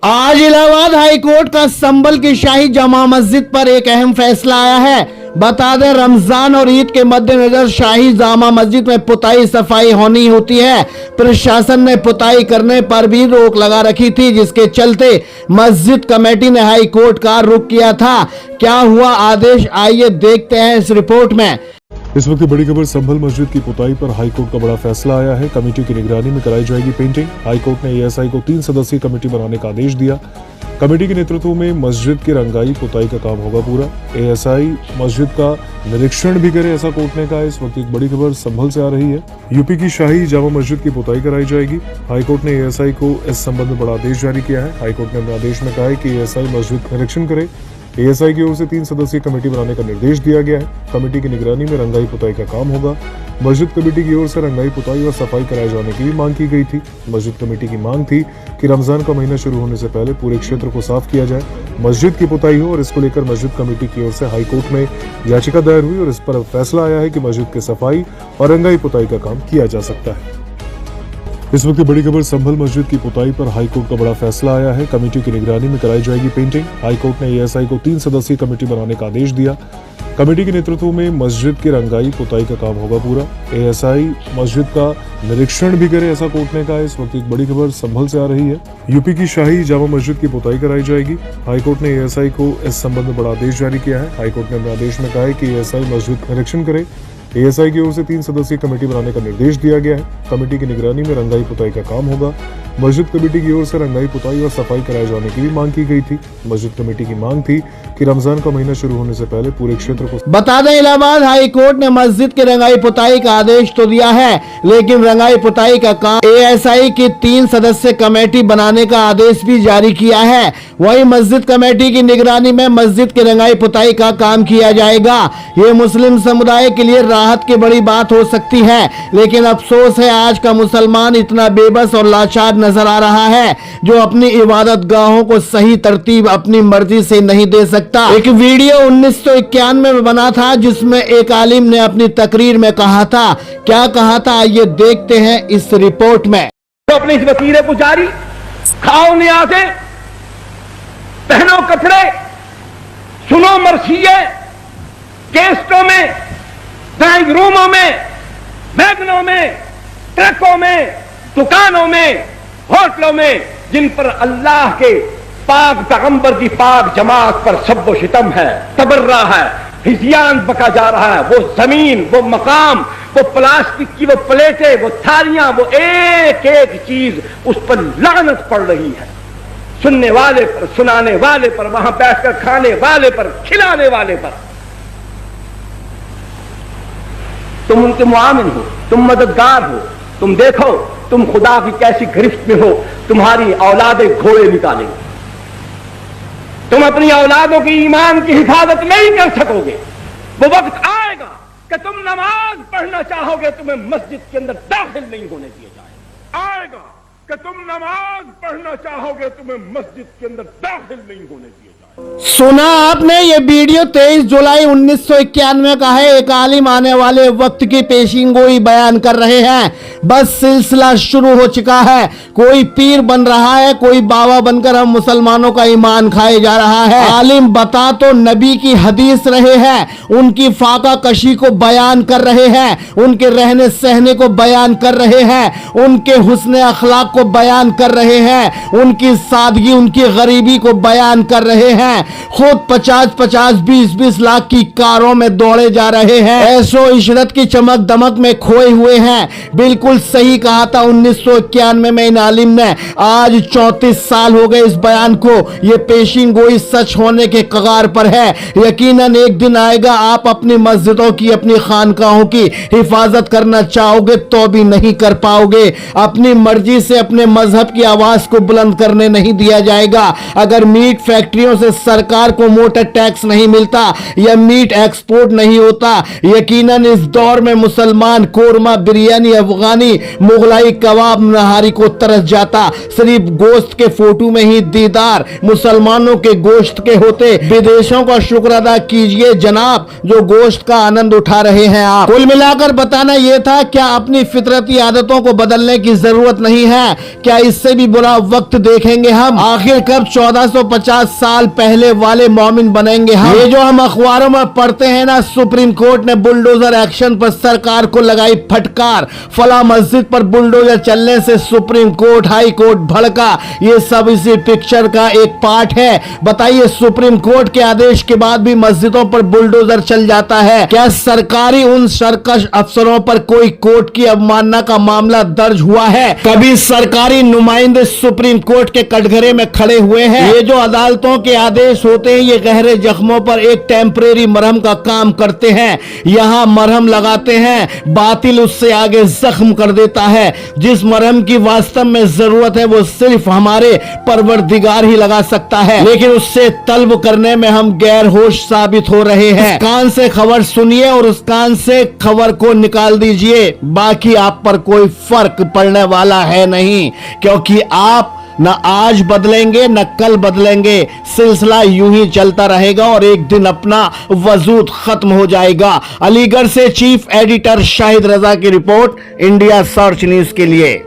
आज Allahabad high court का संभल की शाही जामा मस्जिद पर एक अहम फैसला आया है। बता दें, रमजान और ईद के मद्देनजर शाही जामा मस्जिद में पुताई सफाई होनी होती है। प्रशासन ने पुताई करने पर भी रोक लगा रखी थी, जिसके चलते मस्जिद कमेटी ने हाई कोर्ट का रुख किया था। क्या हुआ आदेश, आइए देखते हैं इस रिपोर्ट में। इस वक्त बड़ी खबर, संभल मस्जिद की पुताई पर हाईकोर्ट का बड़ा फैसला आया है। कमेटी की निगरानी में कराई जाएगी पेंटिंग। हाईकोर्ट ने एएसआई को 3 सदस्यीय कमेटी बनाने का आदेश दिया। कमेटी के नेतृत्व में मस्जिद की रंगाई पुताई का काम होगा पूरा। एएसआई मस्जिद का निरीक्षण भी करे, ऐसा कोर्ट ने कहा। इस वक्त एक बड़ी खबर संभल से आ रही है। यूपी की शाही जामा मस्जिद की पुताई कराई जाएगी। हाईकोर्ट ने एएसआई को इस संबंध में बड़ा आदेश जारी किया है। हाईकोर्ट ने अपने आदेश में कहा है कि एएसआई मस्जिद का निरीक्षण करे। एएसआई की ओर से 3 सदस्यीय कमेटी बनाने का निर्देश दिया गया है। कमेटी की निगरानी में रंगाई पुताई का काम होगा। मस्जिद कमेटी की ओर से रंगाई पुताई और सफाई कराए जाने की भी मांग की गई थी। मस्जिद कमेटी की मांग थी कि रमजान का महीना शुरू होने से पहले पूरे क्षेत्र को साफ किया जाए, मस्जिद की पुताई हो, और इसको लेकर मस्जिद कमेटी की ओर से हाईकोर्ट में याचिका दायर हुई और इस पर फैसला आया है कि मस्जिद की सफाई और रंगाई पुताई का काम किया जा सकता है। इस वक्त बड़ी खबर, संभल मस्जिद की पुताई पर हाईकोर्ट का बड़ा फैसला आया है। कमेटी की निगरानी में कराई जाएगी पेंटिंग। हाईकोर्ट ने एएसआई को 3 सदस्यीय कमेटी बनाने का आदेश दिया। कमेटी के नेतृत्व में मस्जिद की रंगाई पुताई का काम होगा पूरा। एएसआई मस्जिद का निरीक्षण भी करे, ऐसा कोर्ट ने कहा। इस वक्त एक बड़ी खबर संभल से आ रही है। यूपी की शाही जामा मस्जिद की पुताई कराई जाएगी। हाईकोर्ट ने एएसआई को इस संबंध में बड़ा आदेश जारी किया है। हाईकोर्ट ने अपने आदेश में कहा है कि एएसआई मस्जिद का निरीक्षण करे। एएसआई की ओर से 3 सदस्यीय कमेटी बनाने का निर्देश दिया गया है। कमेटी की निगरानी में रंगाई पुताई का काम होगा। मस्जिद कमेटी की ओर से रंगाई पुताई और सफाई कराए जाने की भी मांग की गई थी। मस्जिद कमेटी की मांग थी कि रमजान का महीना शुरू होने से पहले पूरे क्षेत्र को। बता दें, इलाहाबाद हाई कोर्ट ने मस्जिद की रंगाई पुताई का आदेश तो दिया है, लेकिन रंगाई पुताई का काम एएसआई की 3 सदस्य कमेटी बनाने का आदेश भी जारी किया है। वही मस्जिद कमेटी की निगरानी में मस्जिद की रंगाई पुताई का काम किया जाएगा। ये मुस्लिम समुदाय के लिए राहत की बड़ी बात हो सकती है, लेकिन अफसोस है आज का मुसलमान इतना बेबस और लाचार नजर आ रहा है, जो अपनी इबादत गाहों को सही तरतीब अपनी मर्जी से नहीं दे सकता। एक वीडियो 1991 में बना था, जिसमें एक आलिम ने अपनी तकरीर में कहा था। क्या कहा था, आइए देखते हैं इस रिपोर्ट में। तो अपने इस वसीले को जारी, खाओ नियाज़े, पहनो कपड़े, सुनो मरसिये, केस्टों में, ड्राइंग रूमों में, वैगनों में, ट्रकों में, दुकानों में, होटलों में, जिन पर अल्लाह के पाक पैगंबर की पाक जमात पर सब्बो शितम है, तबर्रा है, हिजियान बका जा रहा है। वो जमीन, वो मकाम, वो प्लास्टिक की वो प्लेटें, वो थालियां, वो एक एक चीज, उस पर लानत पड़ रही है। सुनने वाले पर, सुनाने वाले पर, वहां बैठकर खाने वाले पर, खिलाने वाले पर। तुम उनके मुआमिन हो, तुम मददगार हो। तुम देखो तुम खुदा की कैसी गिरफ्त में हो। तुम्हारी औलादें घोड़े निकालेंगे। तुम अपनी औलादों की ईमान की हिफाजत नहीं कर सकोगे। वो वक्त आएगा कि तुम नमाज पढ़ना चाहोगे, तुम्हें मस्जिद के अंदर दाखिल नहीं होने दिया जाएगा। आएगा कि तुम नमाज पढ़ना चाहोगे, तुम्हें मस्जिद के अंदर दाखिल नहीं होने दिया जाएगा। सुना आपने, ये वीडियो 23 जुलाई 1991 का है। एक आलिम आने वाले वक्त की पेशिंगोई बयान कर रहे हैं। बस सिलसिला शुरू हो चुका है। कोई पीर बन रहा है, कोई बाबा बनकर हम मुसलमानों का ईमान खाए जा रहा है। आलिम बता तो नबी की हदीस रहे हैं, उनकी फाका कशी को बयान कर रहे हैं, उनके रहने सहने को बयान कर रहे हैं, उनके हुस्न अखलाक को बयान कर रहे हैं, उनकी सादगी, उनकी गरीबी को बयान कर रहे हैं। खुद 50-50, 20-20 लाख की कारों में दौड़े जा रहे हैं। ऐशो इशरत की चमक दमक में खोए हुए हैं। बिल्कुल सही कहा था 1991 में इन आलिम ने। आज 34 साल हो गए इस बयान को। ये पेशिन गोई सच होने के कगार पर है। यकीनन एक दिन आएगा, आप अपनी मस्जिदों की, अपनी खानकाहों की हिफाजत करना चाहोगे तो भी नहीं कर पाओगे। अपनी मर्जी से अपने मजहब की आवाज को बुलंद करने नहीं दिया जाएगा। अगर मीट फैक्ट्रियों से सरकार को मोटर टैक्स नहीं मिलता या मीट एक्सपोर्ट नहीं होता, यकीनन इस दौर में मुसलमान कोरमा, बिरयानी, अफगानी, मुगलाई, कबाब, नहारी को तरस जाता। सिर्फ गोश्त के फोटो में ही दीदार मुसलमानों के गोश्त के होते। विदेशों का शुक्र अदा कीजिए जनाब, जो गोश्त का आनंद उठा रहे हैं आप। कुल मिलाकर बताना यह था, क्या अपनी फितरती आदतों को बदलने की जरूरत नहीं है? क्या इससे भी बुरा वक्त देखेंगे हम? आखिर कब 1450 साल पहले वाले मोमिन बनेंगे हम? ये जो हम अखबारों में पढ़ते हैं ना, सुप्रीम कोर्ट ने बुलडोजर एक्शन पर सरकार को लगाई फटकार, फला मस्जिद पर बुलडोजर चलने से सुप्रीम कोर्ट, हाई कोर्ट भड़का, ये सब इसी पिक्चर का एक पार्ट है। बताइए, सुप्रीम कोर्ट के आदेश के बाद भी मस्जिदों पर बुलडोजर चल जाता है। क्या सरकारी उन सरकश अफसरों पर कोई कोर्ट की अवमानना का मामला दर्ज हुआ है? कभी सरकारी नुमाइंदे सुप्रीम कोर्ट के कटघरे में खड़े हुए हैं? ये जो अदालतों के आदेश होते हैं, ये गहरे जख्मों पर एक टेम्परेरी मरहम का काम करते हैं। यहां मरहम लगाते हैं, बातिल उससे आगे जख्म कर देता है। जिस मरहम की वास्तव में जरूरत है वो सिर्फ हमारे परवरदिगार ही लगा सकता है, लेकिन उससे तलब करने में हम गैर होश साबित हो रहे हैं। कान से खबर सुनिए और उस कान से खबर को निकाल दीजिए, बाकी आप पर कोई फर्क पड़ने वाला है नहीं, क्योंकि आप न आज बदलेंगे न कल बदलेंगे। सिलसिला यूं ही चलता रहेगा और एक दिन अपना वजूद खत्म हो जाएगा। अलीगढ़ से चीफ एडिटर शाहिद रजा की रिपोर्ट, इंडिया सर्च न्यूज के लिए।